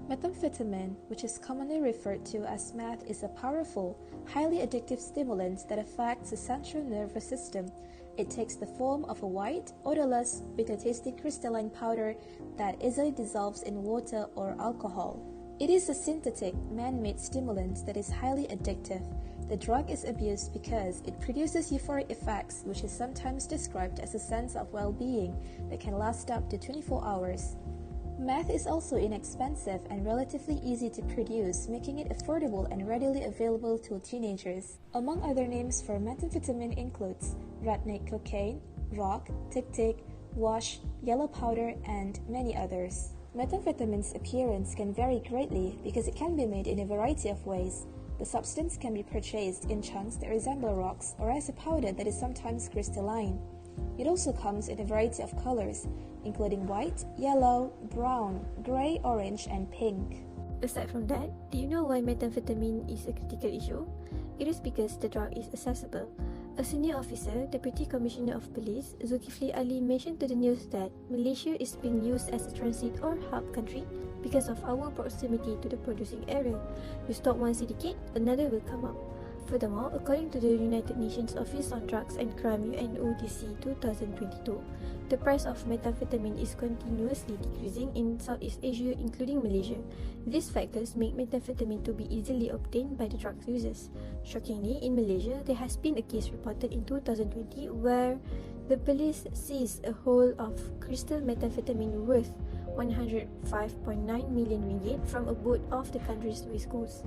Methamphetamine, which is commonly referred to as meth, is a powerful, highly addictive stimulant that affects the central nervous system. It takes the form of a white, odorless, bitter-tasting crystalline powder that easily dissolves in water or alcohol. It is a synthetic, man-made stimulant that is highly addictive. The drug is abused because it produces euphoric effects, which is sometimes described as a sense of well-being that can last up to 24 hours. Meth is also inexpensive and relatively easy to produce, making it affordable and readily available to teenagers. Among other names for methamphetamine includes redneck cocaine, rock, tic-tic, wash, yellow powder, and many others. Methamphetamine's appearance can vary greatly because it can be made in a variety of ways. The substance can be purchased in chunks that resemble rocks or as a powder that is sometimes crystalline. It also comes in a variety of colors, including white, yellow, brown, gray, orange, and pink. Aside from that, do you know why methamphetamine is a critical issue? It is because the drug is accessible. A senior officer, Deputy Commissioner of Police, Zulkifli Ali, mentioned to the news that Malaysia is being used as a transit or hub country because of our proximity to the producing area. You stop one syndicate, another will come up. Furthermore, according to the United Nations Office on Drugs and Crime UNODC 2022, the price of methamphetamine is continuously decreasing in Southeast Asia, including Malaysia. These factors make methamphetamine to be easily obtained by the drug users. Shockingly, in Malaysia, there has been a case reported in 2020 where the police seized a whole of crystal methamphetamine worth 105.9 million ringgit from a boat off the country's west coast.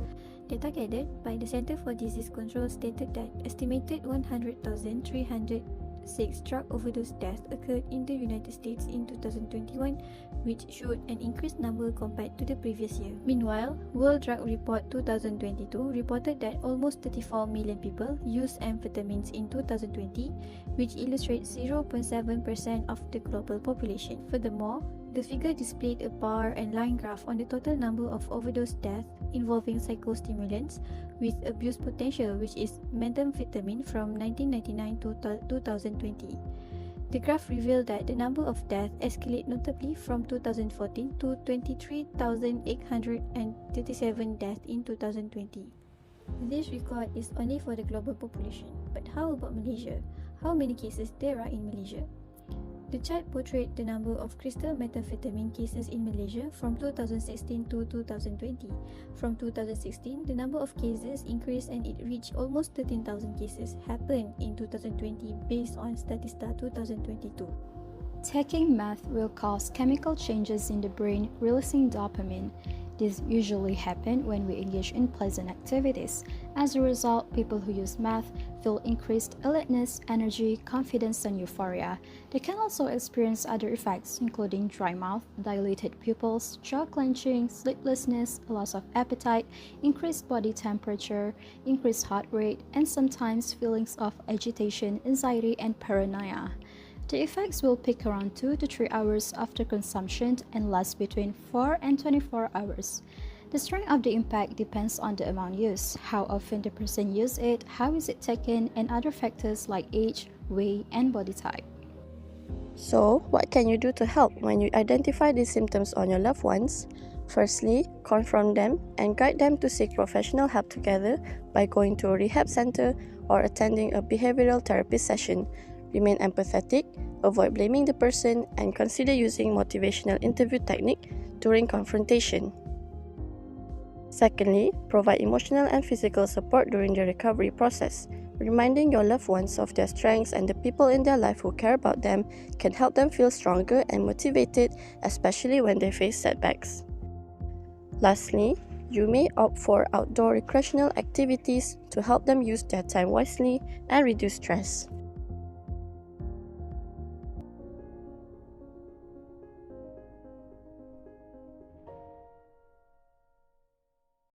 Data gathered by the Center for Disease Control stated that estimated 100,306 drug overdose deaths occurred in the United States in 2021, which showed an increased number compared to the previous year. Meanwhile, World Drug Report 2022 reported that almost 34 million people used amphetamines in 2020, which illustrates 0.7% of the global population. Furthermore, the figure displayed a bar and line graph on the total number of overdose deaths involving psychostimulants with abuse potential, which is methamphetamine, from 1999 to 2020. The graph revealed that the number of deaths escalated notably from 2014 to 23,837 deaths in 2020. This record is only for the global population. But how about Malaysia? How many cases there are in Malaysia? The chart portrayed the number of crystal methamphetamine cases in Malaysia from 2016 to 2020. From 2016, the number of cases increased and it reached almost 13,000 cases happened in 2020 based on Statista 2022. Taking meth will cause chemical changes in the brain, releasing dopamine. This usually happens when we engage in pleasant activities. As a result, people who use meth feel increased alertness, energy, confidence, and euphoria. They can also experience other effects, including dry mouth, dilated pupils, jaw clenching, sleeplessness, loss of appetite, increased body temperature, increased heart rate, and sometimes feelings of agitation, anxiety, and paranoia. The effects will peak around 2 to 3 hours after consumption and last between 4 and 24 hours. The strength of the impact depends on the amount used, how often the person uses it, how is it taken, and other factors like age, weight, and body type. So, what can you do to help when you identify these symptoms on your loved ones? Firstly, confront them and guide them to seek professional help together by going to a rehab center or attending a behavioral therapy session. Remain empathetic, avoid blaming the person, and consider using motivational interview technique during confrontation. Secondly, provide emotional and physical support during the recovery process. Reminding your loved ones of their strengths and the people in their life who care about them can help them feel stronger and motivated, especially when they face setbacks. Lastly, you may opt for outdoor recreational activities to help them use their time wisely and reduce stress.